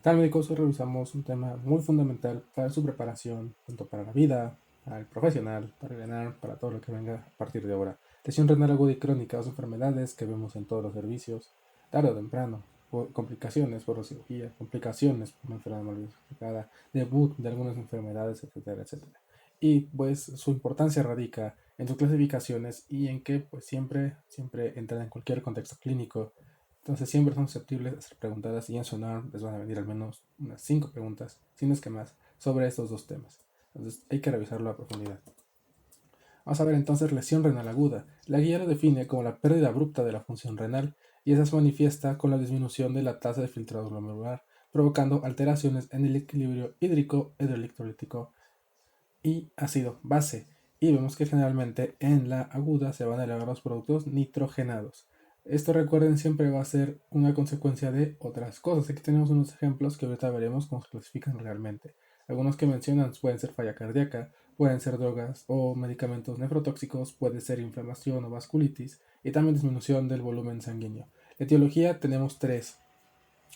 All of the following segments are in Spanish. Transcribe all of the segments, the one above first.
Tal médicos hoy revisamos un tema muy fundamental para su preparación, tanto para la vida, para el profesional, para ganar, para todo lo que venga a partir de ahora. Lesión renal aguda y crónica, dos enfermedades que vemos en todos los servicios, tarde o temprano, complicaciones por la cirugía, complicaciones por una enfermedad mal diagnosticada, debut de algunas enfermedades, etcétera, etcétera. Y pues su importancia radica en sus clasificaciones y en que pues siempre entran en cualquier contexto clínico. Entonces siempre son susceptibles a ser preguntadas y en Sonar les van a venir al menos unas 5 preguntas, si no es que más, sobre estos dos temas. Entonces hay que revisarlo a profundidad. Vamos a ver entonces lesión renal aguda. La guía lo define como la pérdida abrupta de la función renal y esa se manifiesta con la disminución de la tasa de filtrado glomerular, provocando alteraciones en el equilibrio hídrico, hidroelectrolítico y ácido base. Y vemos que generalmente en la aguda se van a elevar los productos nitrogenados. Esto recuerden siempre va a ser una consecuencia de otras cosas. Aquí tenemos unos ejemplos que ahorita veremos cómo se clasifican realmente. Algunos que mencionan pueden ser falla cardíaca, pueden ser drogas o medicamentos nefrotóxicos, puede ser inflamación o vasculitis y también disminución del volumen sanguíneo. La etiología tenemos tres,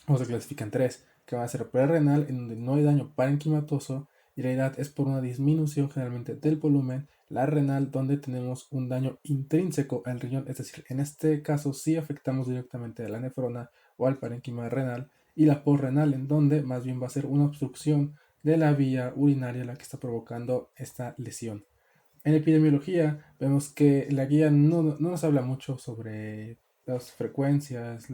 o se clasifican tres, que van a ser prerrenal, en donde no hay daño parenquimatoso, y la edad es por una disminución generalmente del volumen, la renal, donde tenemos un daño intrínseco al riñón, es decir, en este caso sí afectamos directamente a la nefrona o al parénquima renal, y la posrenal, en donde más bien va a ser una obstrucción de la vía urinaria la que está provocando esta lesión. En epidemiología vemos que la guía no nos habla mucho sobre las frecuencias,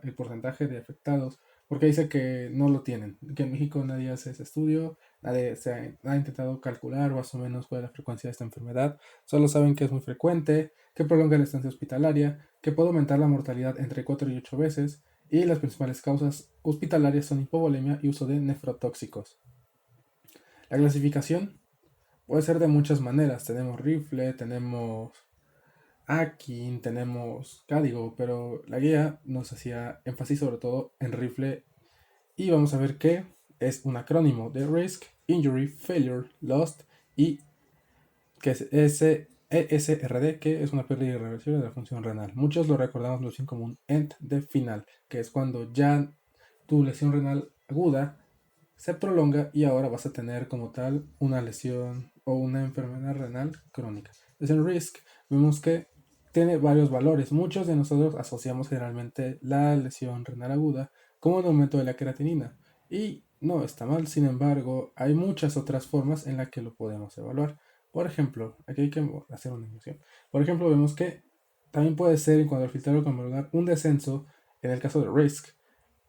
el porcentaje de afectados, porque dice que no lo tienen, que en México nadie hace ese estudio, nadie ha intentado calcular más o menos cuál es la frecuencia de esta enfermedad, solo saben que es muy frecuente, que prolonga la estancia hospitalaria, que puede aumentar la mortalidad entre 4 y 8 veces, y las principales causas hospitalarias son hipovolemia y uso de nefrotóxicos. La clasificación puede ser de muchas maneras. Tenemos rifle, tenemos Akin, tenemos Cádigo, pero la guía nos hacía énfasis sobre todo en rifle y vamos a ver que es un acrónimo de Risk, Injury, Failure, Lost y que es ESRD, que es una pérdida irreversible de la función renal. Muchos lo recordamos más bien como un end de final, que es cuando ya tu lesión renal aguda se prolonga y ahora vas a tener como tal una lesión o una enfermedad renal crónica. Desde el RISC vemos que tiene varios valores. Muchos de nosotros asociamos generalmente la lesión renal aguda como un aumento de la creatinina. Y no está mal, sin embargo, hay muchas otras formas en las que lo podemos evaluar. Por ejemplo, aquí hay que hacer una emoción. Por ejemplo, vemos que también puede ser en cuanto al filtrado glomerular un descenso, en el caso de RISC,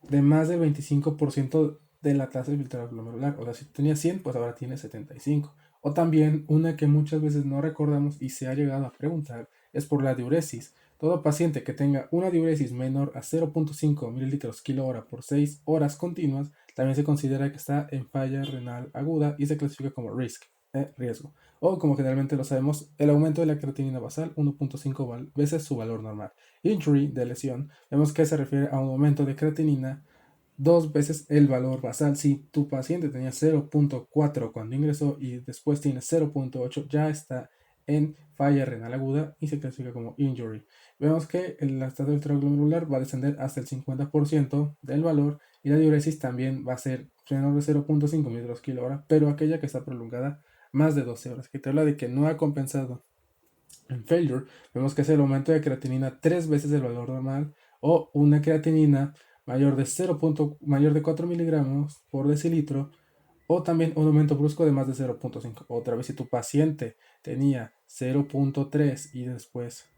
de más del 25% de la tasa de filtrado glomerular. O sea, si tenía 100, pues ahora tiene 75. O también una que muchas veces no recordamos y se ha llegado a preguntar es por la diuresis. Todo paciente que tenga una diuresis menor a 0.5 mililitros kilo hora por 6 horas continuas también se considera que está en falla renal aguda y se clasifica como risk, riesgo. O como generalmente lo sabemos, el aumento de la creatinina basal 1.5 veces su valor normal. Injury de lesión, vemos que se refiere a un aumento de creatinina dos veces el valor basal. Si tu paciente tenía 0.4 cuando ingresó y después tiene 0.8, ya está en falla renal aguda y se clasifica como injury. Vemos que la tasa glomerular va a descender hasta el 50% del valor y la diuresis también va a ser menor de 0.5 mililitros kilo hora, pero aquella que está prolongada más de 12 horas, que te habla de que no ha compensado. En failure vemos que es el aumento de creatinina tres veces el valor normal o una creatinina mayor de 0. Mayor de 4 miligramos por decilitro o también un aumento brusco de más de 0.5. Otra vez, si tu paciente tenía 0.3 y después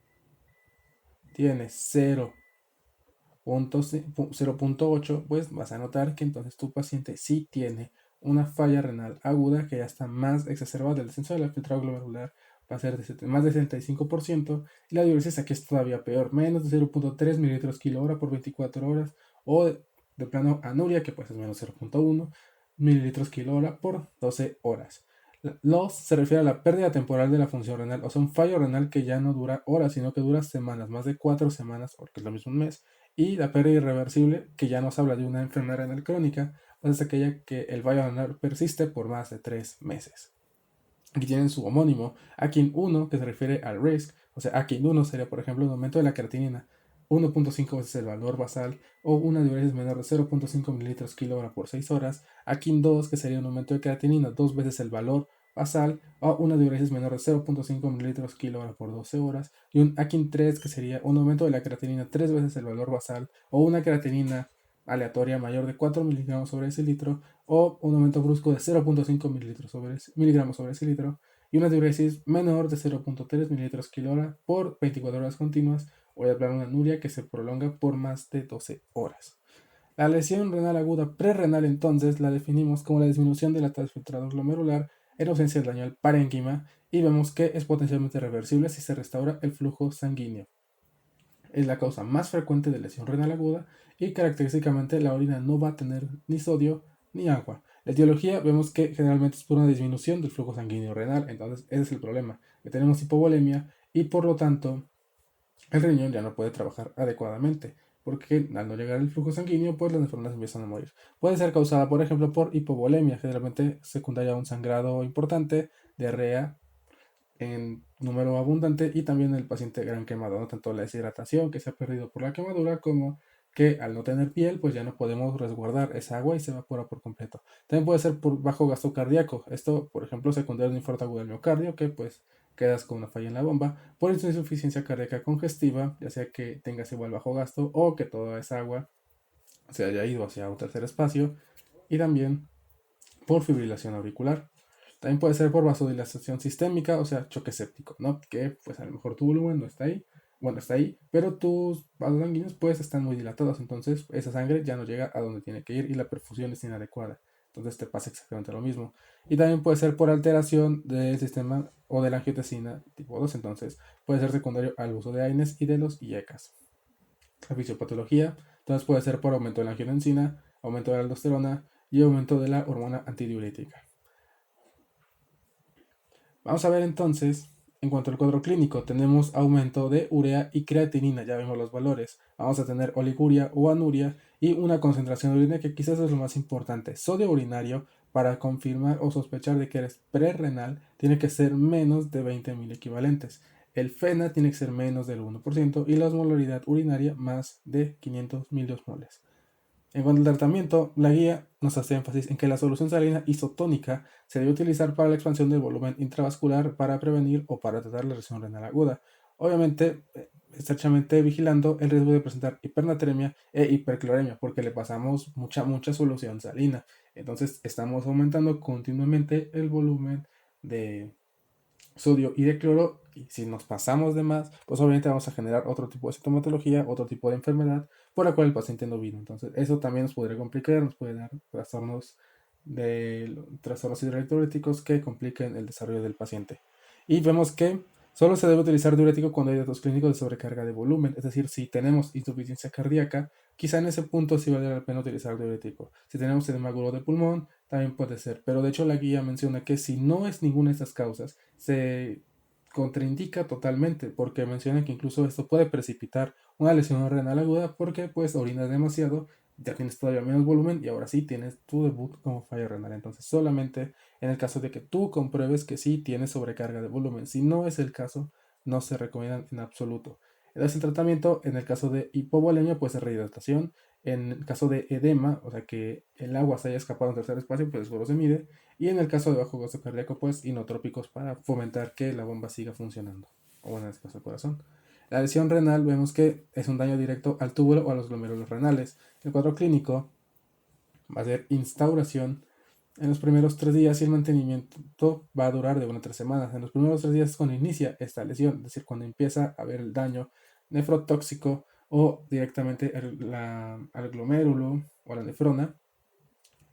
tiene 0.8, pues vas a notar que entonces tu paciente sí tiene una falla renal aguda que ya está más exacerbada. El descenso del filtrado glomerular va a ser de más del 75% y la diuresis aquí es todavía peor, menos de 0.3 mililitros kilo hora por 24 horas o de plano anuria que pues es menos 0.1 mililitros kilo hora por 12 horas. Loss se refiere a la pérdida temporal de la función renal, o sea, un fallo renal que ya no dura horas, sino que dura semanas, más de 4 semanas, porque es lo mismo un mes. Y la pérdida irreversible, que ya nos habla de una enfermedad renal crónica, pues es aquella que el fallo renal persiste por más de 3 meses. Aquí tienen su homónimo, AKIN 1, que se refiere al risk, o sea, AKIN 1 sería, por ejemplo, un aumento de la creatinina 1.5 veces el valor basal, o una diuresis menor de 0.5 mililitros kilogramo por 6 horas, Akin 2, que sería un aumento de creatinina 2 veces el valor basal, o una diuresis menor de 0.5 mililitros kilogramo por 12 horas, y un Akin 3, que sería un aumento de la creatinina 3 veces el valor basal, o una creatinina aleatoria mayor de 4 miligramos sobre ese litro, o un aumento brusco de 0.5 miligramos sobre ese litro, y una diuresis menor de 0.3 mililitros kilogramo por 24 horas continuas, o de plano una anuria que se prolonga por más de 12 horas. La lesión renal aguda prerrenal entonces la definimos como la disminución de la tasa de filtrado glomerular en ausencia del daño al parénquima, y vemos que es potencialmente reversible si se restaura el flujo sanguíneo. Es la causa más frecuente de lesión renal aguda y característicamente la orina no va a tener ni sodio ni agua. La etiología vemos que generalmente es por una disminución del flujo sanguíneo renal, entonces ese es el problema, que tenemos hipovolemia y por lo tanto el riñón ya no puede trabajar adecuadamente, porque al no llegar el flujo sanguíneo, pues las nefronas empiezan a morir. Puede ser causada, por ejemplo, por hipovolemia, generalmente secundaria a un sangrado importante, diarrea en número abundante, y también el paciente gran quemado, ¿no? Tanto la deshidratación que se ha perdido por la quemadura como que al no tener piel, pues ya no podemos resguardar esa agua y se evapora por completo. También puede ser por bajo gasto cardíaco. Esto, por ejemplo, secundario a un infarto agudo del miocardio, que pues quedas con una falla en la bomba, por insuficiencia cardíaca congestiva, ya sea que tengas igual bajo gasto o que toda esa agua se haya ido hacia un tercer espacio, y también por fibrilación auricular. También puede ser por vasodilatación sistémica, o sea, choque séptico, ¿no? Que pues a lo mejor tu volumen no está ahí, bueno, está ahí, pero tus vasos sanguíneos pues están muy dilatados, entonces esa sangre ya no llega a donde tiene que ir y la perfusión es inadecuada. Entonces te pasa exactamente lo mismo. Y también puede ser por alteración del sistema o de la angiotensina tipo 2, entonces puede ser secundario al uso de AINES y de los IECAS. La fisiopatología, entonces puede ser por aumento de la angiotensina, aumento de la aldosterona y aumento de la hormona antidiurética. Vamos a ver entonces, en cuanto al cuadro clínico, tenemos aumento de urea y creatinina, ya vemos los valores. Vamos a tener oliguria o anuria y una concentración de orina que quizás es lo más importante. Sodio urinario, para confirmar o sospechar de que eres prerrenal, tiene que ser menos de 20.000 equivalentes. El FENA tiene que ser menos del 1% y la osmolaridad urinaria más de 500 miliosmoles. En cuanto al tratamiento, la guía nos hace énfasis en que la solución salina isotónica se debe utilizar para la expansión del volumen intravascular para prevenir o para tratar la lesión renal aguda. Obviamente, estrechamente vigilando el riesgo de presentar hipernatremia e hipercloremia, porque le pasamos mucha solución salina. Entonces, estamos aumentando continuamente el volumen de sodio y de cloro, y si nos pasamos de más, pues obviamente vamos a generar otro tipo de sintomatología, otro tipo de enfermedad por la cual el paciente no vino. Entonces, eso también nos podría complicar, nos puede dar trastornos hidroelectrolíticos que compliquen el desarrollo del paciente. Y vemos que solo se debe utilizar diurético cuando hay datos clínicos de sobrecarga de volumen, es decir, si tenemos insuficiencia cardíaca, quizá en ese punto sí vale la pena utilizar diurético. Si tenemos edema agudo de pulmón, también puede ser, pero de hecho la guía menciona que si no es ninguna de estas causas, se contraindica totalmente, porque menciona que incluso esto puede precipitar una lesión renal aguda porque pues orinas demasiado, ya tienes todavía menos volumen y ahora sí tienes tu debut como falla renal. Entonces solamente en el caso de que tú compruebes que sí tienes sobrecarga de volumen. Si no es el caso, no se recomiendan en absoluto. Entonces el tratamiento en el caso de hipovolemia puede ser rehidratación. En el caso de edema, o sea que el agua se haya escapado a un tercer espacio, pues solo se mide. Y en el caso de bajo gasto cardíaco, pues inotrópicos para fomentar que la bomba siga funcionando. O bueno, en este caso el corazón. La lesión renal vemos que es un daño directo al túbulo o a los glomérulos renales. El cuadro clínico va a ser instauración en los primeros 3 días y el mantenimiento va a durar de 1 a 3 semanas. En los primeros 3 días es cuando inicia esta lesión, es decir, cuando empieza a haber el daño nefrotóxico o directamente al glomérulo o a la nefrona,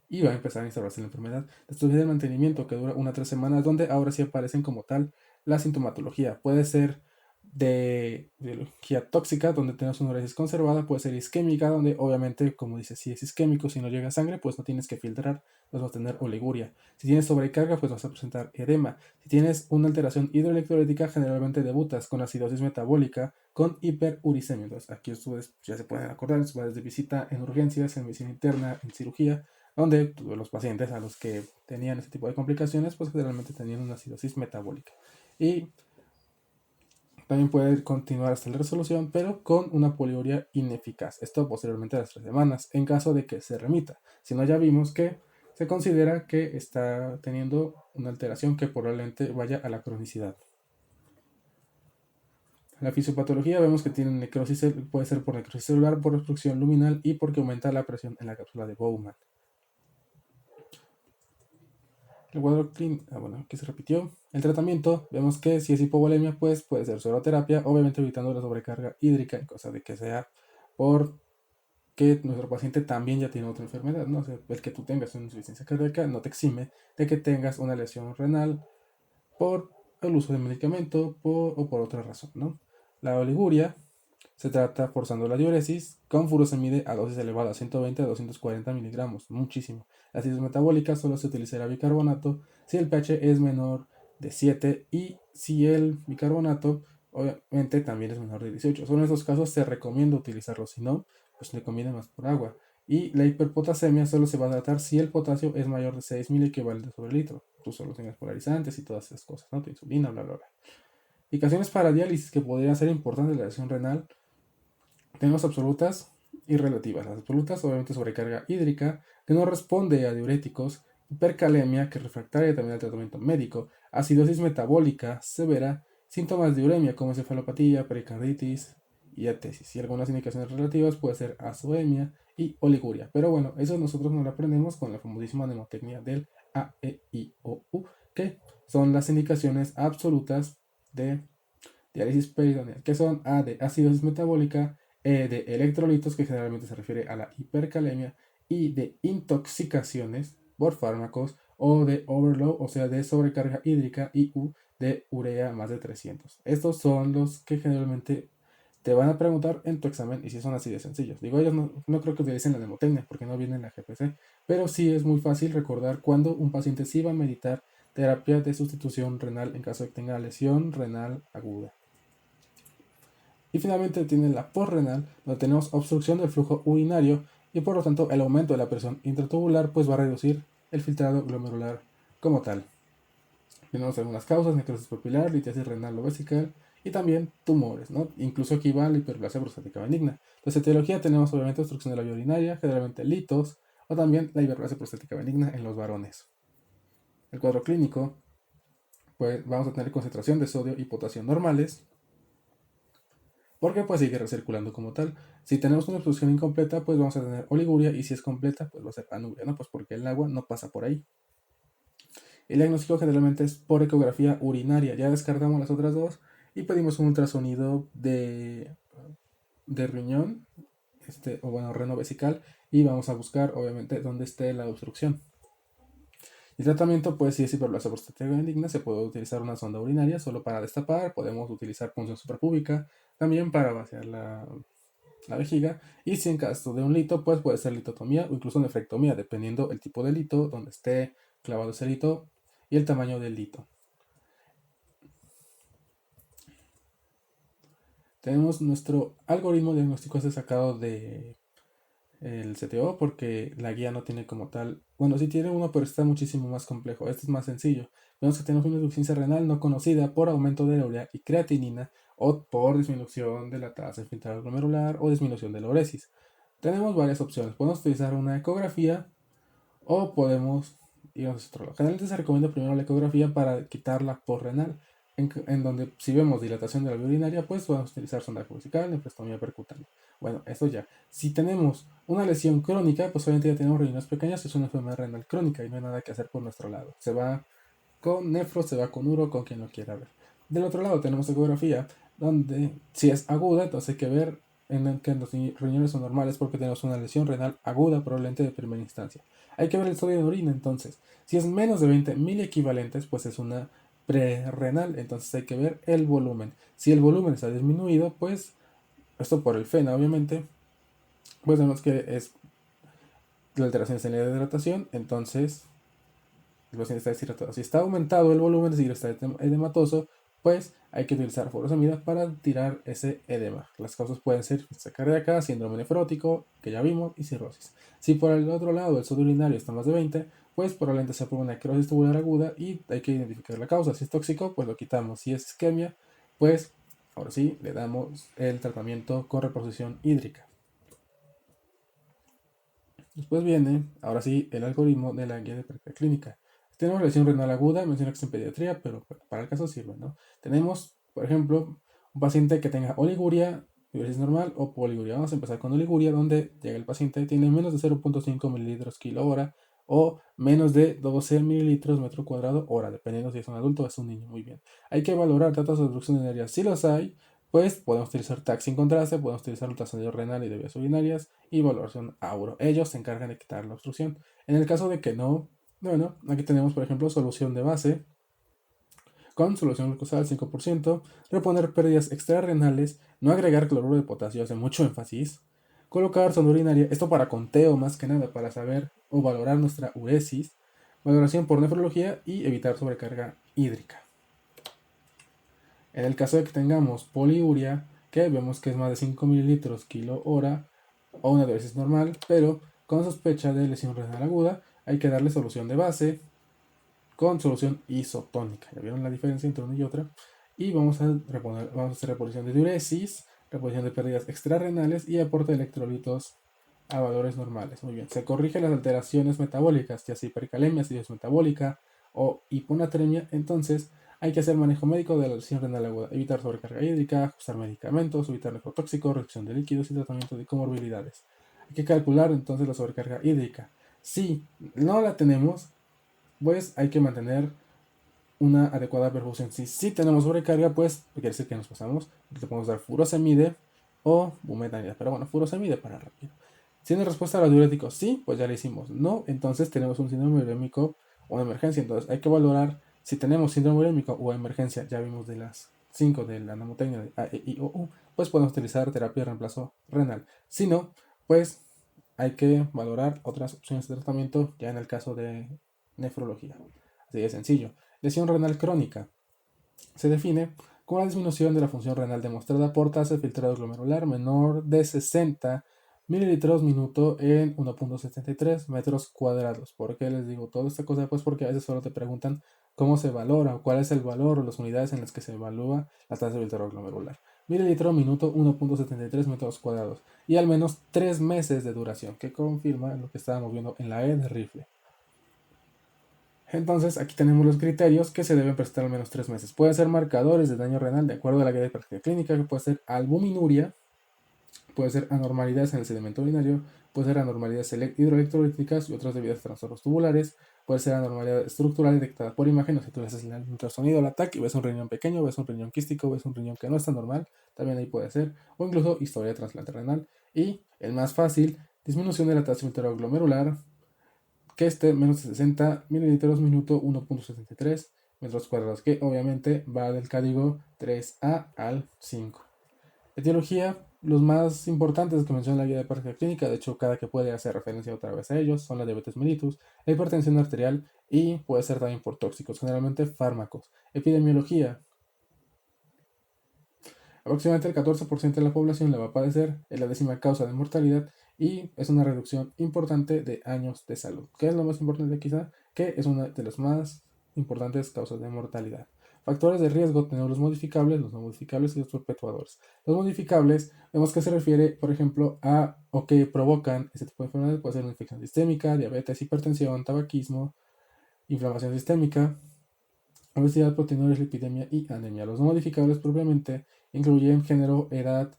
y va a empezar a instaurarse la enfermedad. Después viene el mantenimiento que dura 1 a 3 semanas, donde ahora sí aparecen como tal la sintomatología. Puede ser de biología tóxica, donde tenemos una uresis conservada, puede ser isquémica, donde obviamente, como dice, si es isquémico, si no llega sangre, pues no tienes que filtrar, pues vas a tener oliguria. Si tienes sobrecarga, pues vas a presentar edema. Si tienes una alteración hidroelectrolítica, generalmente debutas con acidosis metabólica, con hiperuricemia. Entonces, aquí ustedes ya se pueden acordar, desde visita en urgencias, en medicina interna, en cirugía, donde los pacientes a los que tenían este tipo de complicaciones, pues generalmente tenían una acidosis metabólica. Y También puede continuar hasta la resolución, pero con una poliuria ineficaz. Esto posteriormente a las 3 semanas, en caso de que se remita. Si no, ya vimos que se considera que está teniendo una alteración que probablemente vaya a la cronicidad. La fisiopatología vemos que tiene necrosis, puede ser por necrosis celular, por obstrucción luminal y porque aumenta la presión en la cápsula de Bowman. El cuadro clínico, bueno, aquí se repitió. El tratamiento, vemos que si es hipovolemia, pues puede ser sueroterapia, obviamente evitando la sobrecarga hídrica, en cosa de que sea porque nuestro paciente también ya tiene otra enfermedad, ¿no? O sea, el que tú tengas una insuficiencia cardíaca no te exime de que tengas una lesión renal por el uso de medicamento o por otra razón, ¿no? La oliguria se trata forzando la diuresis con furosemide a dosis elevadas, 120 a 240 miligramos, muchísimo. La acidosis metabólica solo se utilizará bicarbonato si el pH es menor de 7 y si el bicarbonato obviamente también es menor de 18. Solo en esos casos se recomienda utilizarlo, si no, pues le conviene más por agua. Y la hiperpotasemia solo se va a tratar si el potasio es mayor de 6.000 equivalentes sobre litro. Tú solo tienes polarizantes y todas esas cosas, ¿no? Tu insulina, bla, bla, bla. Indicaciones para diálisis que podrían ser importantes de la lesión renal. Tenemos absolutas y relativas. Las absolutas, obviamente, sobrecarga hídrica, que no responde a diuréticos, hipercalemia, que es refractaria también al tratamiento médico, acidosis metabólica severa, síntomas de uremia como cefalopatía, pericarditis y atesis. Y algunas indicaciones relativas puede ser azoemia y oliguria. Pero bueno, eso nosotros no lo aprendemos con la famosísima mnemotecnia del A, E, I, O, U, que son las indicaciones absolutas de diálisis peritoneal, que son A de acidosis metabólica, E de electrolitos, que generalmente se refiere a la hipercalemia, y de intoxicaciones por fármacos, o de overload, o sea, de sobrecarga hídrica, y U de urea más de 300. Estos son los que generalmente te van a preguntar en tu examen y si son así de sencillos. Digo, ellos no creo que utilicen la mnemotecnia porque no viene en la GPC, pero sí es muy fácil recordar cuando un paciente sí va a meditar terapia de sustitución renal en caso de que tenga lesión renal aguda. Y finalmente tiene la postrenal, donde tenemos obstrucción del flujo urinario y por lo tanto el aumento de la presión intratubular pues va a reducir el filtrado glomerular como tal. Tenemos algunas causas: necrosis papilar, litiasis renal o vesical y también tumores, ¿no? Incluso aquí va la hiperplasia prostática benigna. La etiología tenemos obviamente obstrucción de la vía urinaria, generalmente litos o también la hiperplasia prostática benigna en los varones. El cuadro clínico, pues vamos a tener concentración de sodio y potasio normales, porque pues sigue recirculando como tal. Si tenemos una obstrucción incompleta, pues vamos a tener oliguria, y si es completa, pues va a ser anuria, ¿no? Pues porque el agua no pasa por ahí. El diagnóstico generalmente es por ecografía urinaria. Ya descartamos las otras dos y pedimos un ultrasonido de riñón, o bueno, reno vesical, y vamos a buscar obviamente dónde esté la obstrucción. El tratamiento, pues si es hiperplasia prostática benigna, se puede utilizar una sonda urinaria solo para destapar. Podemos utilizar punción suprapúbica también para vaciar la vejiga, y si en caso de un lito, pues puede ser litotomía o incluso nefrectomía, dependiendo el tipo de lito, donde esté clavado ese lito y el tamaño del lito. Tenemos nuestro algoritmo diagnóstico sacado de el CTO, porque la guía no tiene como tal, bueno, sí tiene uno, pero está muchísimo más complejo. Este es más sencillo. Vemos que tenemos una insuficiencia renal no conocida por aumento de la urea y creatinina, o por disminución de la tasa de filtrado glomerular o disminución de la uresis. Tenemos varias opciones. Podemos utilizar una ecografía o podemos irnos a otro lado. Generalmente se recomienda primero la ecografía para quitar la postrenal, en donde si vemos dilatación de la vía urinaria, pues podemos utilizar sondaje vesical, nefrectomía percutánea. Bueno, esto ya. Si tenemos una lesión crónica, pues obviamente ya tenemos riñones pequeñas, es una enfermedad renal crónica y no hay nada que hacer por nuestro lado. Se va con nefro, se va con uro, con quien lo quiera ver. Del otro lado tenemos ecografía, donde si es aguda, entonces hay que ver en que los riñones son normales porque tenemos una lesión renal aguda, probablemente de primera instancia. Hay que ver el sodio de orina entonces. Si es menos de 20.000 equivalentes, pues es una prerrenal, entonces hay que ver el volumen. Si el volumen está disminuido, pues esto por el FENA obviamente, pues vemos que es la alteración en la hidratación, entonces el paciente está deshidratado. Si está aumentado el volumen, es decir, está edematoso, pues hay que utilizar furosemida para tirar ese edema. Las causas pueden ser insuficiencia cardíaca, síndrome nefrótico, que ya vimos, y cirrosis. Si por el otro lado el sodio urinario está más de 20, pues probablemente sea por una necrosis tubular aguda y hay que identificar la causa. Si es tóxico, pues lo quitamos. Si es isquemia, pues Ahora sí, le damos el tratamiento con reposición hídrica. Después viene, ahora sí, el algoritmo de la guía de práctica clínica. Si tenemos lesión renal aguda, menciona que es en pediatría, pero para el caso sirve, ¿no? Tenemos, por ejemplo, un paciente que tenga oliguria, diuresis normal o poliguria. Vamos a empezar con oliguria, donde llega el paciente, tiene menos de 0.5 mililitros kilo hora o menos de 12 mililitros metro cuadrado hora, dependiendo si es un adulto o es un niño. Muy bien. Hay que valorar datos de obstrucción urinaria. Si los hay, pues podemos utilizar TAC sin contraste, podemos utilizar ultrasonido renal y de vías urinarias y valoración Auro. Ellos se encargan de quitar la obstrucción. En el caso de que no, bueno, aquí tenemos por ejemplo solución de base con solución glucosal 5%, reponer pérdidas extrarrenales, no agregar cloruro de potasio, hace mucho énfasis, colocar sonda urinaria, esto para conteo más que nada, para saber o valorar nuestra uresis, valoración por nefrología y evitar sobrecarga hídrica. En el caso de que tengamos poliuria, que vemos que es más de 5 mililitros kilo hora, o una diuresis normal, pero con sospecha de lesión renal aguda, hay que darle solución de base con solución isotónica. ¿Ya vieron la diferencia entre una y otra? Y vamos a hacer reposición de diuresis, reposición de pérdidas extrarrenales y aporte de electrolitos a valores normales. Muy bien, se corrigen las alteraciones metabólicas, ya sea hipercalemia, acidosis metabólica o hiponatremia. Entonces hay que hacer manejo médico de la lesión renal aguda, evitar sobrecarga hídrica, ajustar medicamentos, evitar nefrotóxico, reducción de líquidos y tratamiento de comorbilidades. Hay que calcular entonces la sobrecarga hídrica. Si no la tenemos, pues hay que mantener una adecuada perfusión. Si tenemos sobrecarga, pues quiere decir que nos pasamos. Le podemos dar furosemide o bumetanida. Pero bueno, furosemide para rápido. ¿Tiene respuesta a los diuréticos? Sí, pues ya le hicimos. No, entonces tenemos un síndrome urémico o una emergencia. Entonces hay que valorar si tenemos síndrome urémico o emergencia. Ya vimos de las 5 de la mnemotecnia de A, E, I, O, U. Pues podemos utilizar terapia de reemplazo renal. Si no, pues hay que valorar otras opciones de tratamiento ya en el caso de nefrología. Así de sencillo. Lesión renal crónica. Se define como la disminución de la función renal demostrada por tasa de filtrado glomerular menor de 60 mililitros minuto en 1.73 metros cuadrados. ¿Por qué les digo toda esta cosa? Pues porque a veces solo te preguntan cómo se valora o cuál es el valor o las unidades en las que se evalúa la tasa de filtrado glomerular. Mililitro minuto 1.73 metros cuadrados y al menos 3 meses de duración, que confirma lo que estábamos viendo en la E de rifle. Entonces aquí tenemos los criterios que se deben presentar al menos 3 meses. Pueden ser marcadores de daño renal de acuerdo a la guía de práctica clínica, que puede ser albuminuria, puede ser anormalidades en el sedimento urinario, puede ser anormalidades hidroelectrolíticas y otras debidas a trastornos tubulares, puede ser anormalidad estructural detectada por imagen, o si tú le haces el ultrasonido al ataque y ves un riñón pequeño, ves un riñón quístico, ves un riñón que no está normal, también ahí puede ser, o incluso historia de trasplante renal. Y el más fácil, disminución de la tasa glomerular, que esté menos de 60 mililitros minuto 1.73 metros cuadrados, que obviamente va del código 3A al 5. Etiología, los más importantes que menciona la guía de práctica clínica, de hecho cada que puede hacer referencia otra vez a ellos, son la diabetes mellitus, la hipertensión arterial y puede ser también por tóxicos, generalmente fármacos. Epidemiología, aproximadamente el 14% de la población la va a padecer, es la décima causa de mortalidad y es una reducción importante de años de salud. ¿Qué es lo más importante quizá? Que es una de las más importantes causas de mortalidad. Factores de riesgo tenemos los modificables, los no modificables y los perpetuadores. Los modificables vemos que se refiere, por ejemplo, a o que provocan este tipo de enfermedades. Puede ser una infección sistémica, diabetes, hipertensión, tabaquismo, inflamación sistémica, obesidad, proteinuria, lipidemia y anemia. Los no modificables propiamente incluyen género, edad,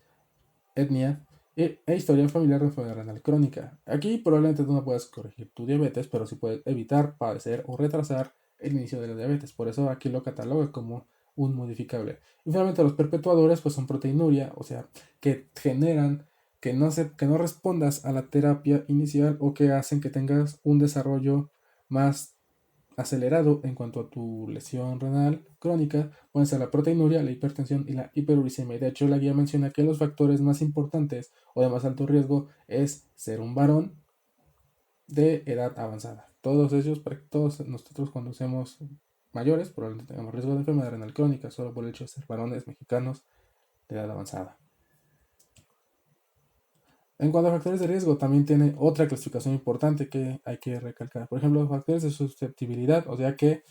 etnia e historia familiar de enfermedad renal crónica. Aquí probablemente tú no puedas corregir tu diabetes, pero sí puedes evitar padecer o retrasar el inicio de la diabetes. Por eso aquí lo cataloga como un modificable. Y finalmente los perpetuadores pues son proteinuria, o sea, que generan que no respondas a la terapia inicial o que hacen que tengas un desarrollo más acelerado en cuanto a tu lesión renal crónica, pueden ser la proteinuria, la hipertensión y la hiperuricemia. De hecho, la guía menciona que los factores más importantes o de más alto riesgo es ser un varón de edad avanzada. Todos ellos, todos nosotros cuando seamos mayores, probablemente tengamos riesgo de enfermedad renal crónica solo por el hecho de ser varones mexicanos de edad avanzada. En cuanto a factores de riesgo, también tiene otra clasificación importante que hay que recalcar. Por ejemplo, factores de susceptibilidad, o sea que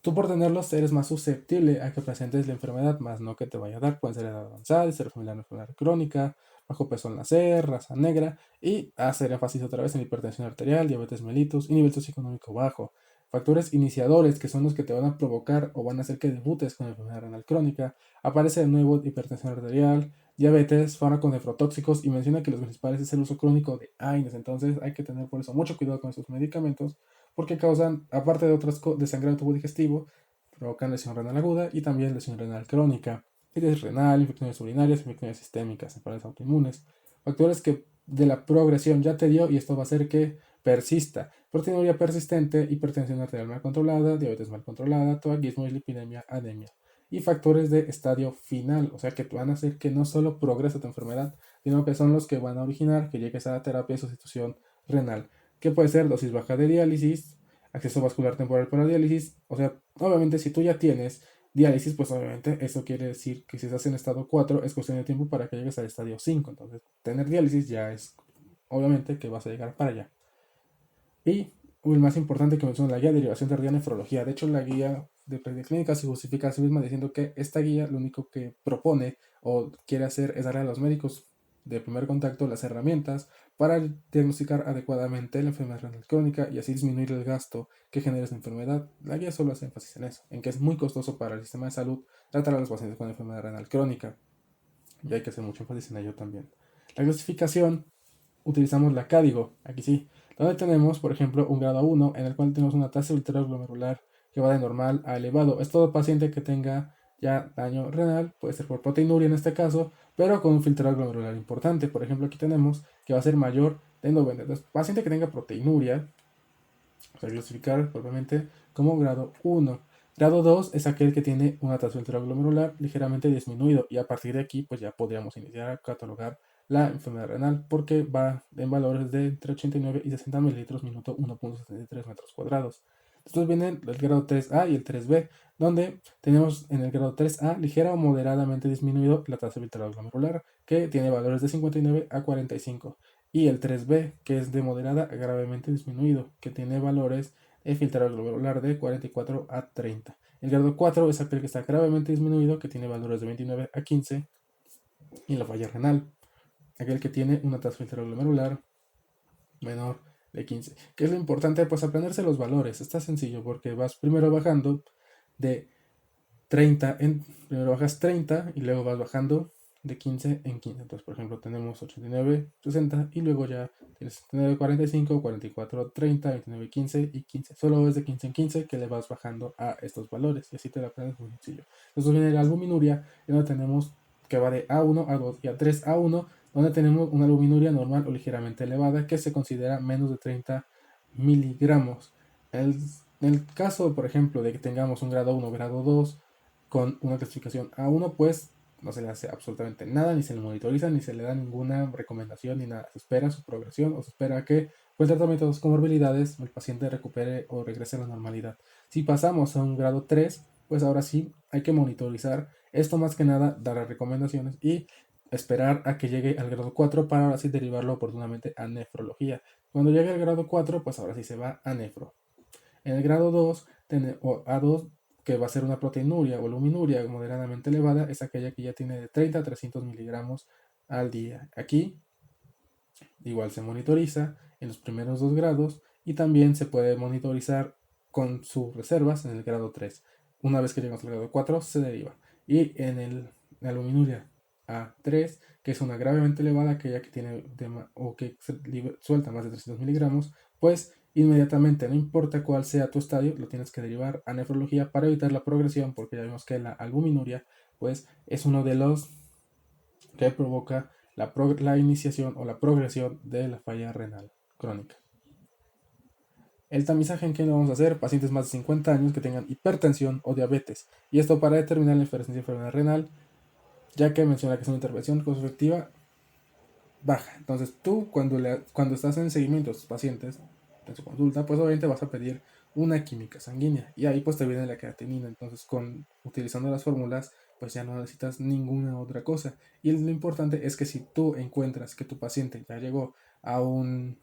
Tú por tenerlos eres más susceptible a que presentes la enfermedad, más no que te vaya a dar. Pueden ser edad avanzada, historia familiar de enfermedad crónica, bajo peso al nacer, raza negra, y hacer énfasis otra vez en hipertensión arterial, diabetes mellitus y nivel socioeconómico bajo. Factores iniciadores, que son los que te van a provocar o van a hacer que debutes con enfermedad renal crónica. Aparece de nuevo hipertensión arterial, diabetes, fármacos nefrotóxicos, y menciona que los principales es el uso crónico de AINES. Entonces hay que tener por eso mucho cuidado con esos medicamentos, porque causan, aparte de otras de sangrado tubo digestivo, provocan lesión renal aguda y también lesión renal crónica, crisis renal, infecciones urinarias, infecciones sistémicas, enfermedades autoinmunes, factores que de la progresión ya te dio, y esto va a hacer que persista: proteinuria persistente, hipertensión arterial mal controlada, diabetes mal controlada, tabaquismo, lipidemia, anemia. Y factores de estadio final, o sea que van a hacer que no solo progrese tu enfermedad, sino que son los que van a originar que llegues a la terapia de sustitución renal, que puede ser dosis baja de diálisis, acceso vascular temporal para diálisis. O sea, obviamente si tú ya tienes diálisis, pues obviamente eso quiere decir que si estás en estado 4 es cuestión de tiempo para que llegues al estadio 5. Entonces, tener diálisis ya es obviamente que vas a llegar para allá. Y el más importante que menciona, la guía de derivación de nefrología. De hecho, la guía de práctica clínica se justifica a sí misma diciendo que esta guía lo único que propone o quiere hacer es darle a los médicos de primer contacto las herramientas para diagnosticar adecuadamente la enfermedad renal crónica y así disminuir el gasto que genera esta enfermedad. La guía solo hace énfasis en eso, en que es muy costoso para el sistema de salud tratar a los pacientes con enfermedad renal crónica, y hay que hacer mucho énfasis en ello también. La clasificación, utilizamos la CADIGO, aquí sí, donde tenemos, por ejemplo, un grado 1, en el cual tenemos una tasa glomerular que va de normal a elevado. Es todo paciente que tenga ya daño renal, puede ser por proteinuria en este caso, pero con un filtrado glomerular importante. Por ejemplo, aquí tenemos que va a ser mayor de 90. Entonces, paciente que tenga proteinuria, o sea, clasificar propiamente como grado 1. Grado 2 es aquel que tiene una tasa glomerular ligeramente disminuido, y a partir de aquí pues ya podríamos iniciar a catalogar la enfermedad renal, porque va en valores de entre 89 y 60 mililitros minuto, 1.73 metros cuadrados. Después viene el grado 3A y el 3B, donde tenemos en el grado 3A ligera o moderadamente disminuido la tasa glomerular, que tiene valores de 59 a 45, y el 3B, que es de moderada a gravemente disminuido, que tiene valores de filtrado glomerular de 44 a 30. El grado 4 es aquel que está gravemente disminuido, que tiene valores de 29 a 15, y la falla renal, aquel que tiene una tasa filtrado glomerular menor de 15. ¿Qué es lo importante? Pues aprenderse los valores. Está sencillo, porque vas primero bajando de 30 primero bajas 30 y luego vas bajando de 15 en 15. Entonces, por ejemplo, tenemos 89, 60, y luego ya tienes 79, 45, 44, 30, 29, 15 y 15. Solo es de 15 en 15 que le vas bajando a estos valores, y así te lo aprendes muy sencillo. Entonces viene la albuminuria, donde tenemos que va de A1, A2 y A3, A1, donde tenemos una albuminuria normal o ligeramente elevada, que se considera menos de 30 miligramos. En el caso, por ejemplo, de que tengamos un grado 1, grado 2, con una clasificación A1, pues no se le hace absolutamente nada, ni se le monitoriza, ni se le da ninguna recomendación, ni nada. Se espera su progresión, o se espera que con el tratamiento de las comorbilidades el paciente recupere o regrese a la normalidad. Si pasamos a un grado 3, pues ahora sí hay que monitorizar esto, más que nada dar las recomendaciones y esperar a que llegue al grado 4 para ahora sí derivarlo oportunamente a nefrología. Cuando llegue al grado 4, pues ahora sí se va a nefro. En el grado 2, o A2, que va a ser una proteinuria o luminuria moderadamente elevada, es aquella que ya tiene de 30 a 300 miligramos al día. Aquí igual se monitoriza en los primeros 2 grados, y también se puede monitorizar con sus reservas en el grado 3. Una vez que llegamos al grado 4 se deriva. Y en la luminuria A3, que es una gravemente elevada, aquella que tiene o que suelta más de 300 miligramos, pues inmediatamente, no importa cuál sea tu estadio, lo tienes que derivar a nefrología para evitar la progresión, porque ya vimos que la albuminuria pues es uno de los que provoca la iniciación o la progresión de la falla renal crónica. El tamizaje, en que lo vamos a hacer: pacientes más de 50 años que tengan hipertensión o diabetes, y esto para determinar la diferencia de enfermedad renal, ya que menciona que es una intervención costo efectiva baja. Entonces tú cuando estás en seguimiento de tus pacientes en su consulta, pues obviamente vas a pedir una química sanguínea, y ahí pues te viene la creatinina. Entonces utilizando las fórmulas pues ya no necesitas ninguna otra cosa. Y lo importante es que si tú encuentras que tu paciente ya llegó a un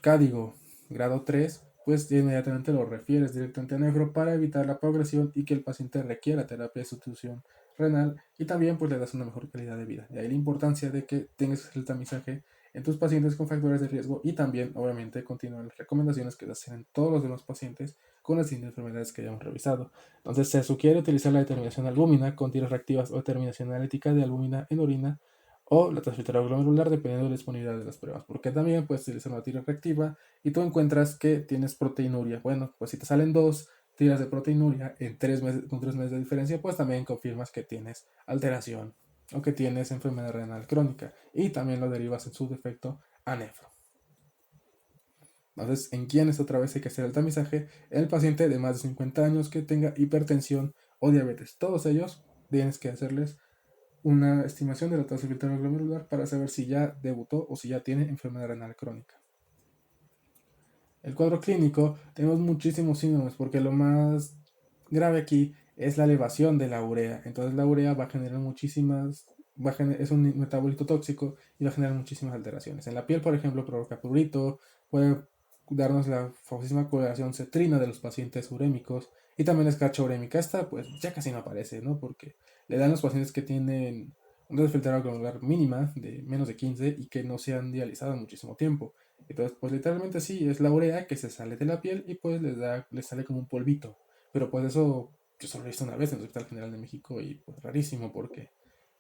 CADIGO grado 3, pues inmediatamente lo refieres directamente a nefro para evitar la progresión y que el paciente requiera terapia de sustitución renal, y también pues le das una mejor calidad de vida. De ahí la importancia de que tengas el tamizaje en tus pacientes con factores de riesgo, y también obviamente continuar las recomendaciones que se hacen en todos los demás pacientes con las distintas enfermedades que hayamos revisado. Entonces se sugiere utilizar la determinación albúmina con tiras reactivas o determinación analítica de albúmina en orina, o la transfiltrado glomerular dependiendo de la disponibilidad de las pruebas, porque también puedes utilizar una tira reactiva y tú encuentras que tienes proteinuria. Bueno, pues si te salen dos tiras de proteinuria en 3 meses, con 3 meses de diferencia, pues también confirmas que tienes alteración o que tienes enfermedad renal crónica, y también lo derivas en su defecto a nefro. Entonces, ¿en quiénes otra vez hay que hacer el tamizaje? En el paciente de más de 50 años que tenga hipertensión o diabetes. Todos ellos tienes que hacerles una estimación de la tasa filtrado glomerular para saber si ya debutó o si ya tiene enfermedad renal crónica. El cuadro clínico, tenemos muchísimos síntomas porque lo más grave aquí es la elevación de la urea. Entonces la urea va a generar es un metabolito tóxico y va a generar muchísimas alteraciones. En la piel, por ejemplo, provoca prurito, puede darnos la famosísima coloración cetrina de los pacientes urémicos, y también la escarcha urémica. Esta pues ya casi no aparece, ¿no? Porque le dan a los pacientes que tienen una filtrado glomerular mínima de menos de 15 y que no se han dializado en muchísimo tiempo. Entonces, pues literalmente sí, es la urea que se sale de la piel y pues les sale como un polvito. Pero pues eso yo solo lo he visto una vez en el Hospital General de México, y pues rarísimo, porque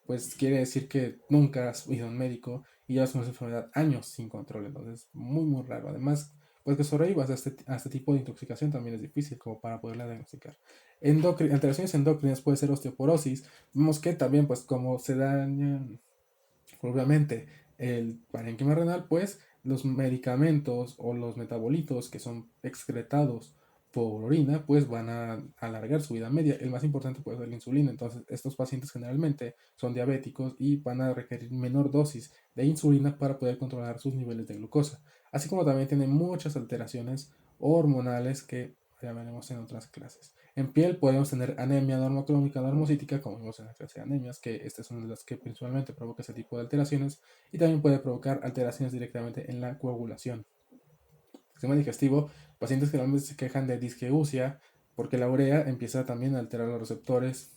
pues quiere decir que nunca has ido a un médico y llevas con esa enfermedad años sin control. Entonces, muy muy raro. Además, pues que sobrevivas a este tipo de intoxicación también es difícil como para poderla diagnosticar. Alteraciones endocrinas puede ser osteoporosis. Vemos que también pues como se dañan obviamente el parénquima renal, pues los medicamentos o los metabolitos que son excretados por orina, pues van a alargar su vida media. El más importante puede ser la insulina. Entonces, estos pacientes generalmente son diabéticos y van a requerir menor dosis de insulina para poder controlar sus niveles de glucosa. Así como también tienen muchas alteraciones hormonales que ya veremos en otras clases. En piel podemos tener anemia normocrónica normocítica, como vimos en la clase de anemias, que estas son las que principalmente provoca ese tipo de alteraciones, y también puede provocar alteraciones directamente en la coagulación. Sistema digestivo, pacientes generalmente se quejan de disgeusia porque la urea empieza también a alterar los receptores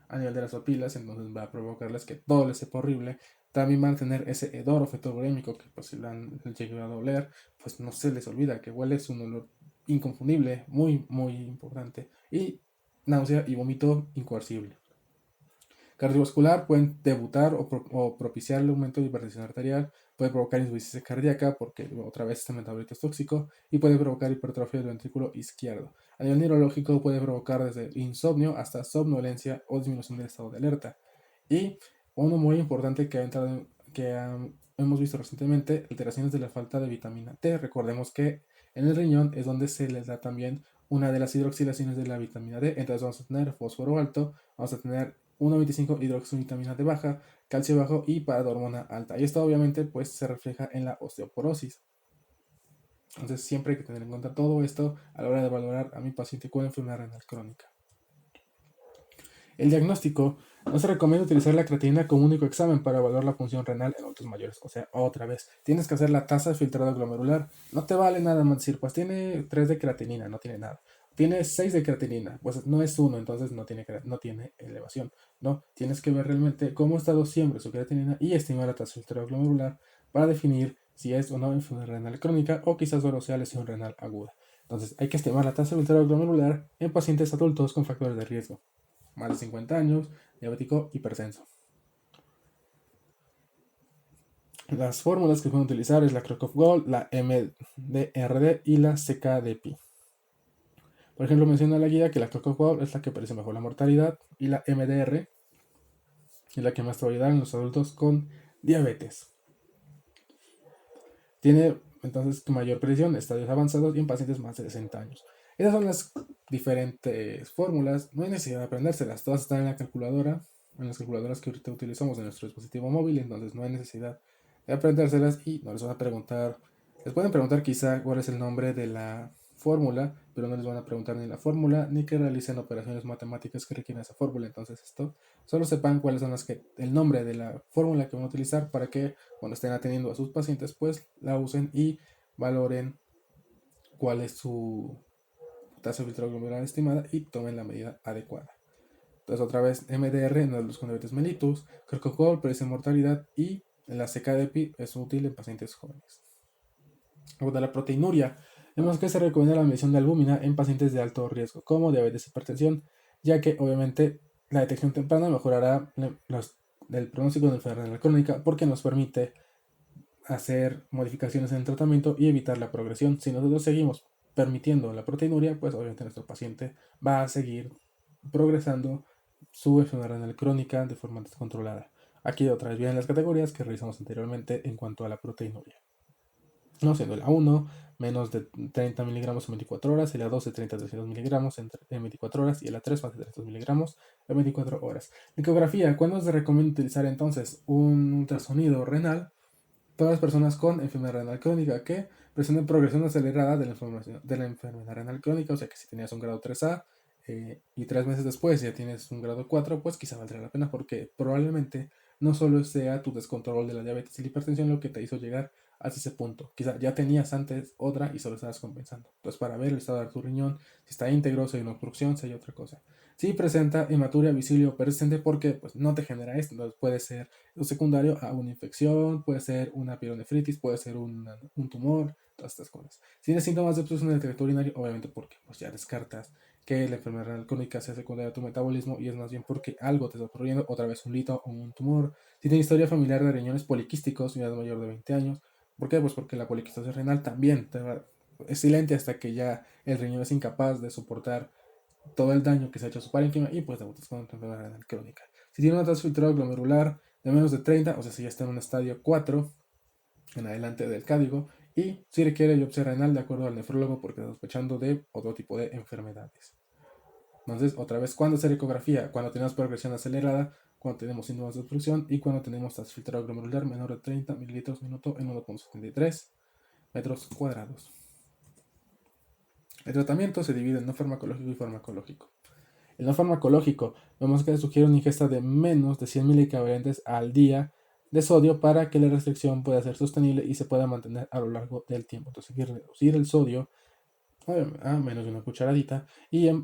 a nivel de las papilas, entonces va a provocarles que todo les sepa horrible. También van a tener ese hedor o fetorurémico que pues si lo han llegado a oler, pues no se les olvida que huele, es un olor inconfundible, muy muy importante. Y náusea y vómito incoercible. Cardiovascular, pueden debutar o propiciar el aumento de hipertensión arterial, puede provocar insuficiencia cardíaca porque otra vez este metabolito es tóxico, y puede provocar hipertrofia del ventrículo izquierdo. A nivel neurológico puede provocar desde insomnio hasta somnolencia o disminución del estado de alerta. Y uno muy importante que hemos visto recientemente, alteraciones de la falta de vitamina T. Recordemos que en el riñón es donde se les da también una de las hidroxilaciones de la vitamina D. Entonces vamos a tener fósforo alto, vamos a tener 1,25 hidroxivitamina D baja, calcio bajo y paradormona alta. Y esto obviamente pues se refleja en la osteoporosis. Entonces siempre hay que tener en cuenta todo esto a la hora de valorar a mi paciente con enfermedad renal crónica. El diagnóstico: no se recomienda utilizar la creatinina como único examen para evaluar la función renal en adultos mayores. O sea, otra vez, tienes que hacer la tasa de filtrado glomerular. No te vale nada más decir, pues tiene 3 de creatinina, no tiene nada. Tiene 6 de creatinina, pues no es 1, entonces no tiene elevación. No, tienes que ver realmente cómo ha estado siempre su creatinina y estimar la tasa de filtrado glomerular para definir si es o no enfermedad renal crónica o quizás solo sea lesión renal aguda. Entonces, hay que estimar la tasa de filtrado glomerular en pacientes adultos con factores de riesgo: más de 50 años, diabético, hipertenso. Las fórmulas que pueden utilizar es la Crocop-Gold, la MDRD y la CKD-PI. Por ejemplo, menciona la guía que la Crocop-Gold es la que parece mejor la mortalidad, y la MDR es la que más te va a ayudar en los adultos con diabetes. Tiene entonces mayor precisión en estadios avanzados y en pacientes más de 60 años. Esas son las diferentes fórmulas. No hay necesidad de aprendérselas, todas están en la calculadora, en las calculadoras que ahorita utilizamos en nuestro dispositivo móvil, entonces no hay necesidad de aprendérselas y no les van a preguntar. Les pueden preguntar quizá cuál es el nombre de la fórmula, pero no les van a preguntar ni la fórmula ni que realicen operaciones matemáticas que requieren esa fórmula. Entonces esto, solo sepan cuáles son el nombre de la fórmula que van a utilizar para que cuando estén atendiendo a sus pacientes pues la usen y valoren cuál es su tasa de filtrado glomerular estimada y tomen la medida adecuada. Entonces otra vez MDR en los con diabetes mellitus, Crococol predice mortalidad y la CKDPI es útil en pacientes jóvenes. Luego de la proteinuria, vemos que se recomienda la medición de albúmina en pacientes de alto riesgo, como diabetes y hipertensión, ya que obviamente la detección temprana mejorará el pronóstico de enfermedad renal crónica porque nos permite hacer modificaciones en el tratamiento y evitar la progresión. Si nosotros seguimos permitiendo la proteinuria, pues obviamente nuestro paciente va a seguir progresando su enfermedad renal crónica de forma descontrolada. Aquí otra vez vienen las categorías que revisamos anteriormente en cuanto a la proteinuria. No siendo la 1 menos de 30 miligramos en 24 horas, y la 2 de 30 a 300 miligramos en 24 horas, y la 3 más de 300 miligramos en 24 horas. Ecografía, ¿cuándo se recomienda utilizar entonces un ultrasonido renal? Todas las personas con enfermedad renal crónica que presentan progresión acelerada de la enfermedad renal crónica, o sea que si tenías un grado 3A y 3 meses después ya tienes un grado 4, pues quizá valdrá la pena porque probablemente no solo sea tu descontrol de la diabetes y la hipertensión lo que te hizo llegar hasta ese punto. Quizá ya tenías antes otra y solo estabas compensando. Entonces, para ver el estado de tu riñón, si está íntegro, si hay una obstrucción, si hay otra cosa. Si presenta hematuria visible o persistente, porque pues no te genera esto. Entonces, puede ser secundario a una infección, puede ser una pielonefritis, puede ser un tumor, todas estas cosas. Si tienes síntomas de obstrucción del tracto urinario, obviamente porque pues ya descartas que la enfermedad renal crónica sea secundaria a tu metabolismo y es más bien porque algo te está ocurriendo, otra vez un lito o un tumor. Si tienes historia familiar de riñones poliquísticos, y edad mayor de 20 años, ¿por qué? Pues porque la poliquistosis renal también es silente hasta que ya el riñón es incapaz de soportar todo el daño que se ha hecho a su parénquima y pues debutas con enfermedad renal crónica. Si tiene una tasa de filtrado glomerular de menos de 30, o sea, si ya está en un estadio 4 en adelante del código, y si requiere biopsia renal de acuerdo al nefrólogo porque está sospechando de otro tipo de enfermedades. Entonces, otra vez, ¿cuándo hacer ecografía? Cuando tenemos progresión acelerada, cuando tenemos síntomas de obstrucción y cuando tenemos tasa de filtrado glomerular menor de 30 mililitros minuto en 1,73 metros cuadrados. El tratamiento se divide en no farmacológico y farmacológico. El no farmacológico, vemos que sugiere una ingesta de menos de 100 milicabalentes al día de sodio para que la restricción pueda ser sostenible y se pueda mantener a lo largo del tiempo. Entonces, hay que reducir el sodio a menos de una cucharadita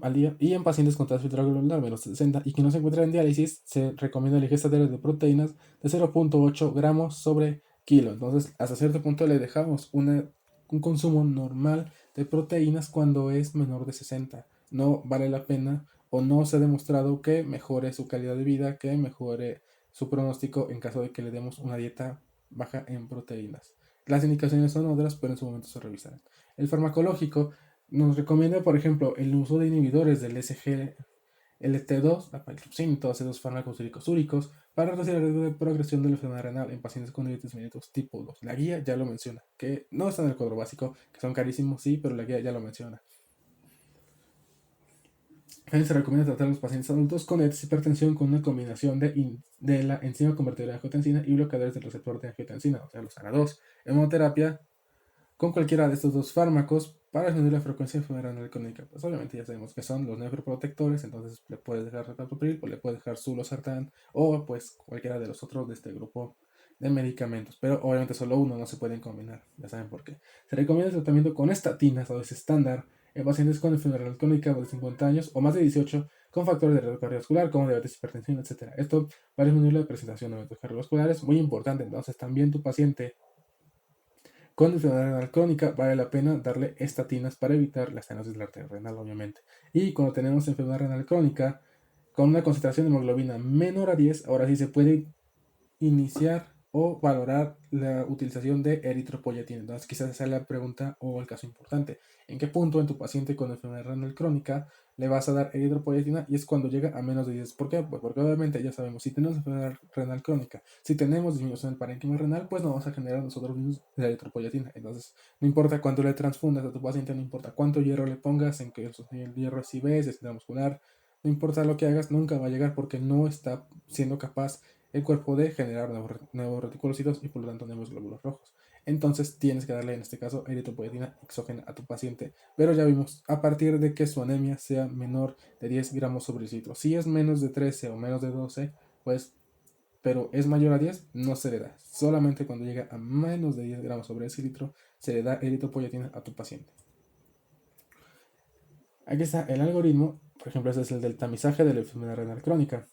al día. Y en pacientes con tasa de filtrado glomerular menos de 60 y que no se encuentran en diálisis, se recomienda la ingesta diaria de proteínas de 0,8 gramos sobre kilo. Entonces, hasta cierto punto le dejamos un consumo normal de proteínas cuando es menor de 60. No vale la pena o no se ha demostrado que mejore su calidad de vida, que mejore su pronóstico en caso de que le demos una dieta baja en proteínas. Las indicaciones son otras, pero en su momento se revisarán. El farmacológico nos recomienda, por ejemplo, el uso de inhibidores del SGLT2, la paltusina, todos esos fármacos uricosúricos, para reducir el riesgo de progresión de la enfermedad renal en pacientes con diabetes mellitus tipo 2. La guía ya lo menciona, que no está en el cuadro básico, que son carísimos, sí, pero la guía ya lo menciona. También se recomienda tratar a los pacientes adultos con diabetes y hipertensión con una combinación de la enzima convertidora de angiotensina y bloqueadores del receptor de angiotensina, o sea, los ARA2. Hemoterapia con cualquiera de estos dos fármacos para disminuir la frecuencia de enfermedad renal crónica. Pues obviamente ya sabemos que son los nefroprotectores, entonces le puedes dejar retatrutil, o le puedes dejar sulosartán, o pues cualquiera de los otros de este grupo de medicamentos. Pero obviamente solo uno, no se pueden combinar, ya saben por qué. Se recomienda el tratamiento con estatinas a dosis estándar en pacientes con enfermedad renal crónica de 50 años o más de 18 con factores de riesgo cardiovascular como diabetes, hipertensión, etc. Esto va a disminuir la presentación de eventos cardiovasculares, muy importante. Entonces también tu paciente con enfermedad renal crónica vale la pena darle estatinas para evitar la estenosis de la arteria renal, obviamente. Y cuando tenemos enfermedad renal crónica con una concentración de hemoglobina menor a 10, ahora sí se puede iniciar o valorar la utilización de eritropoyetina. Entonces, quizás esa es la pregunta o el caso importante. ¿En qué punto en tu paciente con enfermedad renal crónica le vas a dar eritropoyetina? Y es cuando llega a menos de 10. ¿Por qué? Pues porque obviamente ya sabemos, si tenemos enfermedad renal crónica, si tenemos disminución del parénquima renal, pues no vamos a generar nosotros mismos la eritropoyetina. Entonces, no importa cuánto le transfundas a tu paciente, no importa cuánto hierro le pongas, en que el hierro es IB, es muscular, no importa lo que hagas, nunca va a llegar porque no está siendo capaz el cuerpo de generar nuevos reticulocitos y por lo tanto nuevos glóbulos rojos. Entonces tienes que darle en este caso eritropoyetina exógena a tu paciente. Pero ya vimos, a partir de que su anemia sea menor de 10 gramos sobre litro. Si es menos de 13 o menos de 12, pues, pero es mayor a 10, no se le da. Solamente cuando llega a menos de 10 gramos sobre ese litro, se le da eritropoyetina a tu paciente. Aquí está el algoritmo, por ejemplo, este es el del tamizaje de la enfermedad renal crónica.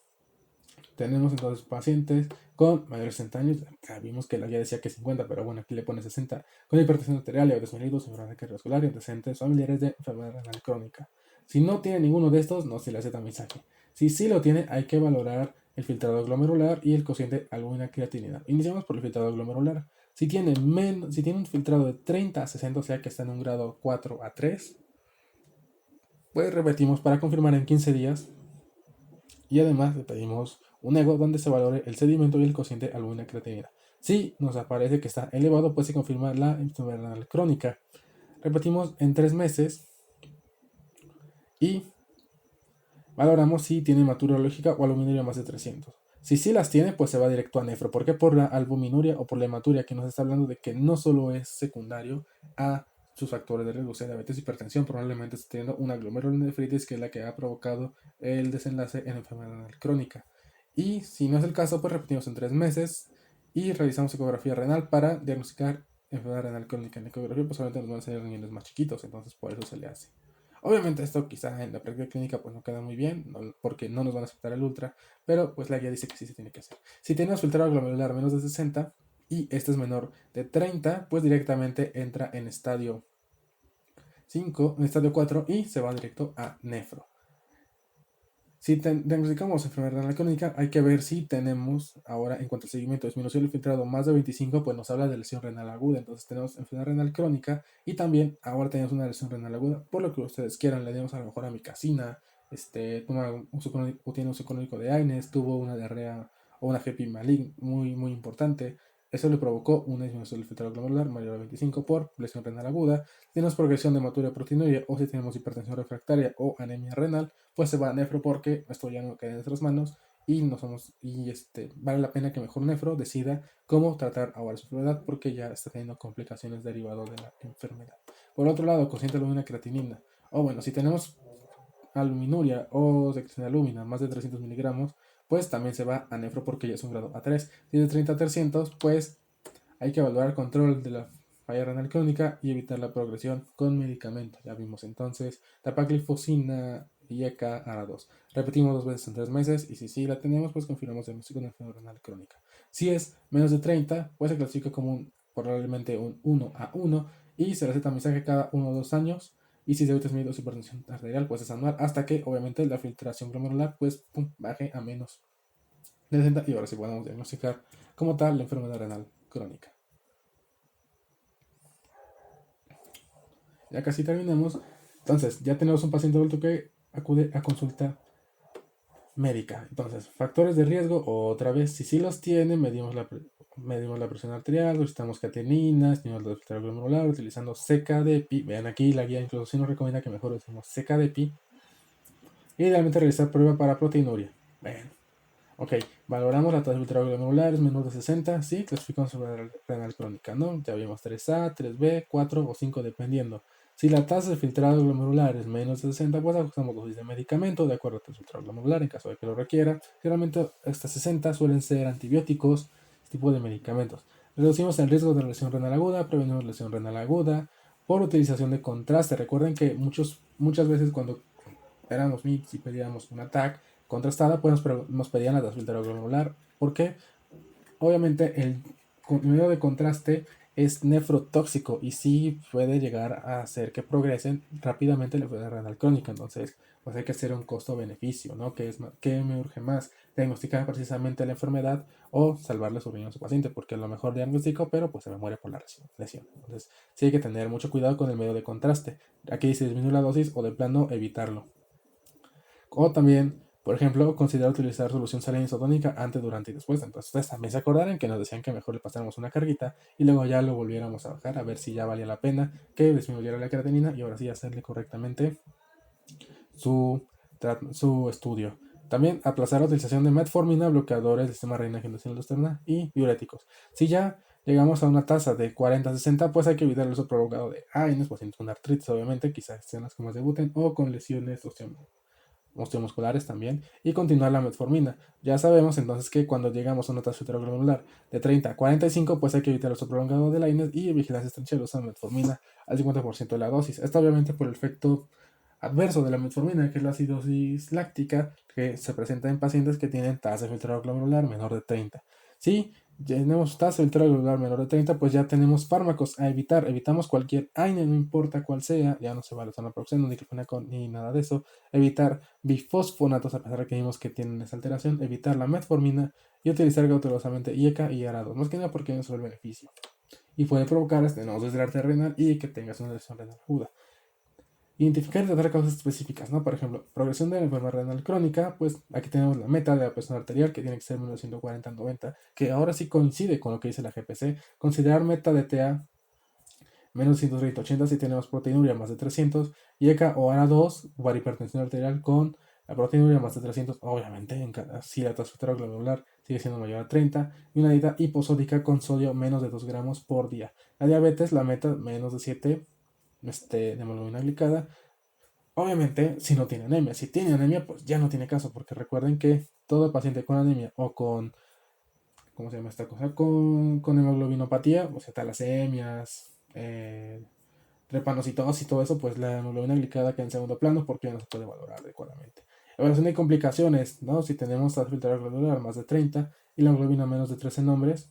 Tenemos entonces pacientes con mayores de 60 años, acá vimos que la guía decía que 50, pero bueno, aquí le pone 60, con hipertensión arterial, diabetes mellitus, enfermedad cardiovascular y antecedentes familiares de enfermedad renal crónica. Si no tiene ninguno de estos, no se le hace tamizaje. Si sí lo tiene, hay que valorar el filtrado glomerular y el cociente albúmina-creatinina. Iniciamos por el filtrado glomerular. Si tiene un filtrado de 30 a 60, o sea que está en un grado 4 a 3, pues repetimos para confirmar en 15 días y además le pedimos un ego donde se valore el sedimento y el cociente albúmina-creatinina. Si nos aparece que está elevado, pues se confirma la enfermedad renal crónica. Repetimos en 3 meses y valoramos si tiene hematura lógica o albuminuria más de 300. Si sí las tiene, pues se va directo a nefro. ¿Por qué? Por la albuminuria o por la hematuria, que nos está hablando de que no solo es secundario a sus factores de riesgo, o sea, diabetes y hipertensión, probablemente esté teniendo una glomerulonefritis, que es la que ha provocado el desenlace en enfermedad renal crónica. Y si no es el caso, pues repetimos en 3 meses y realizamos ecografía renal para diagnosticar enfermedad renal crónica. En la ecografía, pues solamente nos van a salir riñones más chiquitos, entonces por eso se le hace. Obviamente esto quizá en la práctica clínica pues no queda muy bien, porque no nos van a aceptar el ultra, pero pues la guía dice que sí se tiene que hacer. Si tenemos filtrado glomerular menos de 60 y este es menor de 30, pues directamente entra en estadio 5, en estadio 4 y se va directo a nefro. Si diagnosticamos enfermedad renal crónica, hay que ver si tenemos, ahora en cuanto al seguimiento, disminución del filtrado más de 25, pues nos habla de lesión renal aguda. Entonces tenemos enfermedad renal crónica y también ahora tenemos una lesión renal aguda. Por lo que ustedes quieran, le demos a lo mejor amikacina, toma un uso crónico, o tiene uso crónico de AINES, tuvo una diarrea o una GEPI maligna muy, muy importante. Eso le provocó una disminución del filtrado glomerular mayor a 25 por lesión renal aguda. Si tenemos progresión de hematuria proteinuria o si tenemos hipertensión refractaria o anemia renal, pues se va a nefro porque esto ya no queda en nuestras manos y no somos vale la pena que mejor nefro decida cómo tratar ahora su enfermedad porque ya está teniendo complicaciones derivadas de la enfermedad. Por otro lado, cociente albúmina creatinina. O bueno, si tenemos albuminuria o secreción de albúmina más de 300 miligramos, pues también se va a nefro porque ya es un grado A3. Si es de 30 a 300, pues hay que evaluar el control de la falla renal crónica y evitar la progresión con medicamentos. Ya vimos entonces dapaglifosina y ECA-ARA2. Repetimos 2 veces en 3 meses y si sí la tenemos, pues confirmamos diagnóstico de enfermedad renal crónica. Si es menos de 30, pues se clasifica como probablemente un 1A1 y se le hace tamizaje cada 1 o 2 años. Y si es diabetes mellitus o hipertensión arterial, pues es anual, hasta que obviamente la filtración glomerular pues baje a menos de 60 y ahora sí podemos diagnosticar como tal la enfermedad renal crónica. Ya casi terminamos. Entonces, ya tenemos un paciente adulto que acude a consulta médica. Entonces, factores de riesgo, otra vez, si sí los tiene, medimos la presión arterial, solicitamos cateínas, medimos la filtrado glomerular, utilizando CKD-EPI. Vean aquí, la guía incluso sí nos recomienda que mejor usemos CKD-EPI. Y idealmente realizar prueba para proteinuria. Bueno, ok, valoramos la tasa de filtrado glomerular, es menor de 60, sí, clasificamos sobre renal crónica, ¿no? Ya vimos 3A, 3B, 4 o 5 dependiendo. Si la tasa de filtrado glomerular es menos de 60, pues ajustamos dosis de medicamento de acuerdo al filtrado glomerular en caso de que lo requiera. Generalmente hasta 60 suelen ser antibióticos, tipo de medicamentos. Reducimos el riesgo de lesión renal aguda, prevenimos lesión renal aguda por utilización de contraste. Recuerden que muchas veces cuando éramos MIPS y pedíamos un ATAC contrastada, pues nos pedían la filtrado glomerular. ¿Por qué? Obviamente el medio de contraste es nefrotóxico y sí puede llegar a hacer que progresen rápidamente la enfermedad renal crónica. Entonces, pues hay que hacer un costo-beneficio, ¿no? ¿Qué me urge más? Diagnosticar precisamente la enfermedad o salvarle su riñón a su paciente, porque a lo mejor diagnostico, pero pues se me muere por la lesión. Entonces, sí hay que tener mucho cuidado con el medio de contraste. Aquí dice disminuir la dosis o de plano evitarlo. O también, por ejemplo, considerar utilizar solución salina isotónica antes, durante y después. Entonces, ustedes también se acordarán que nos decían que mejor le pasáramos una carguita y luego ya lo volviéramos a bajar a ver si ya valía la pena que disminuyera la creatinina y ahora sí hacerle correctamente su estudio. También aplazar la utilización de metformina, bloqueadores del sistema renina angiotensina externa y diuréticos. Si ya llegamos a una tasa de 40-60, pues hay que evitar el uso prolongado de AINES, pacientes con artritis, obviamente, quizás sean las que más debuten, o con lesiones osteomusculares también, y continuar la metformina. Ya sabemos entonces que cuando llegamos a una tasa glomerular de 30 a 45, pues hay que evitar el uso prolongado de la AINES y vigilancia estrecha del uso de metformina al 50% de la dosis. Esto obviamente por el efecto adverso de la metformina, que es la acidosis láctica, que se presenta en pacientes que tienen tasa de filtrado glomerular menor de 30. Si tenemos tasa de filtrado glomerular menor de 30, pues ya tenemos fármacos a evitar. Evitamos cualquier AINE, no importa cuál sea, ya no se vale usar naproxeno, ni clofenaco, ni nada de eso. Evitar bifosfonatos, a pesar de que vimos que tienen esa alteración. Evitar la metformina y utilizar cautelosamente IECA y ARA2. Más que nada porque no se ve el beneficio y puede provocar estenosis de la arteria renal y que tengas una lesión renal aguda. Identificar y tratar causas específicas, ¿no? Por ejemplo, progresión de la enfermedad renal crónica, pues aquí tenemos la meta de la presión arterial que tiene que ser menos 140-90, que ahora sí coincide con lo que dice la GPC. Considerar meta de TA menos 130-80 si tenemos proteinuria más de 300, y ECA o ARA2, para hipertensión arterial con la proteinuria más de 300, obviamente, si la tasa glomerular sigue siendo mayor a 30, y una dieta hiposódica con sodio menos de 2 gramos por día. La diabetes, la meta menos de 7 de hemoglobina glicada. Obviamente, si no tiene anemia. Si tiene anemia, pues ya no tiene caso, porque recuerden que todo paciente con anemia o con, ¿cómo se llama esta cosa? Con hemoglobinopatía, o sea, talasemias, trepanocitosis y todo eso, pues la hemoglobina glicada queda en segundo plano porque ya no se puede valorar adecuadamente. Evaluación de complicaciones, ¿no? Si tenemos tasa filtrado glomerular más de 30 y la hemoglobina menos de 3 en hombres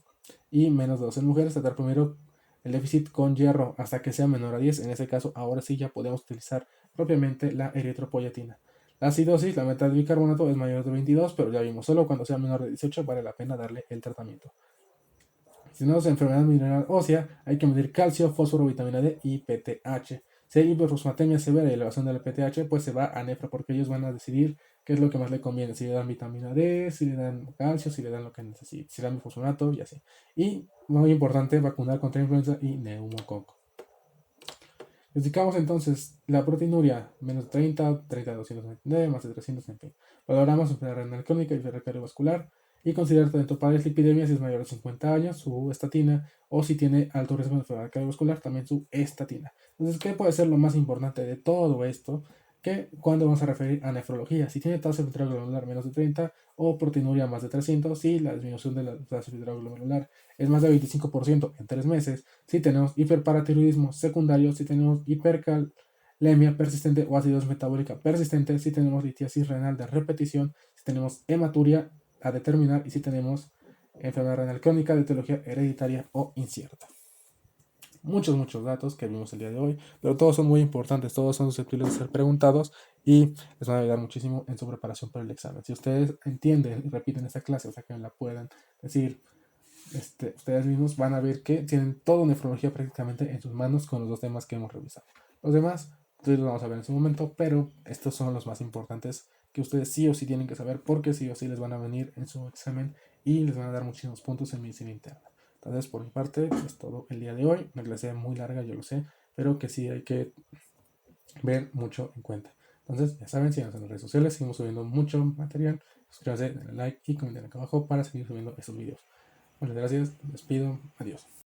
y menos de 2 en mujeres, tratar primero el déficit con hierro hasta que sea menor a 10. En ese caso, ahora sí ya podemos utilizar propiamente la eritropoyetina. La acidosis, la meta de bicarbonato es mayor de 22, pero ya vimos, solo cuando sea menor de 18 vale la pena darle el tratamiento. Si tenemos enfermedad mineral ósea, hay que medir calcio, fósforo, vitamina D y PTH. Si hay hiperfosfatemia severa y elevación del PTH, pues se va a nefro porque ellos van a decidir qué es lo que más le conviene. Si le dan vitamina D, si le dan calcio, si le dan lo que necesite, si le dan bifosfonato y así. Y muy importante, vacunar contra influenza y neumococo. Indicamos entonces la proteinuria menos de 30, 30 a 299, más de 300, en fin. Valoramos enfermedad renal crónica y enfermedad cardiovascular y considerar tanto para lipidemia si es mayor de 50 años, su estatina, o si tiene alto riesgo de enfermedad cardiovascular, también su estatina. Entonces, ¿qué puede ser lo más importante de todo esto? Que cuando vamos a referir a nefrología, si tiene tasa de glomerular menos de 30 o proteinuria más de 300, si la disminución de la tasa de glomerular es más de 25% en 3 meses, si tenemos hiperparatiroidismo secundario, si tenemos hipercalemia persistente o acidosis metabólica persistente, si tenemos litiasis renal de repetición, si tenemos hematuria a determinar y si tenemos enfermedad renal crónica de etiología hereditaria o incierta. Muchos datos que vimos el día de hoy, pero todos son muy importantes, todos son susceptibles de ser preguntados y les van a ayudar muchísimo en su preparación para el examen. Si ustedes entienden y repiten esta clase, o sea que me la puedan decir ustedes mismos, van a ver que tienen toda nefrología prácticamente en sus manos con los dos temas que hemos revisado. Los demás, los vamos a ver en su momento, pero estos son los más importantes que ustedes sí o sí tienen que saber porque sí o sí les van a venir en su examen y les van a dar muchísimos puntos en medicina interna. Entonces, por mi parte, es todo el día de hoy. Una clase muy larga, yo lo sé, pero que sí hay que ver mucho en cuenta. Entonces, ya saben, síganos en las redes sociales, seguimos subiendo mucho material. Suscríbanse, denle like y comenten acá abajo para seguir subiendo estos videos. Muchas gracias, me despido, adiós.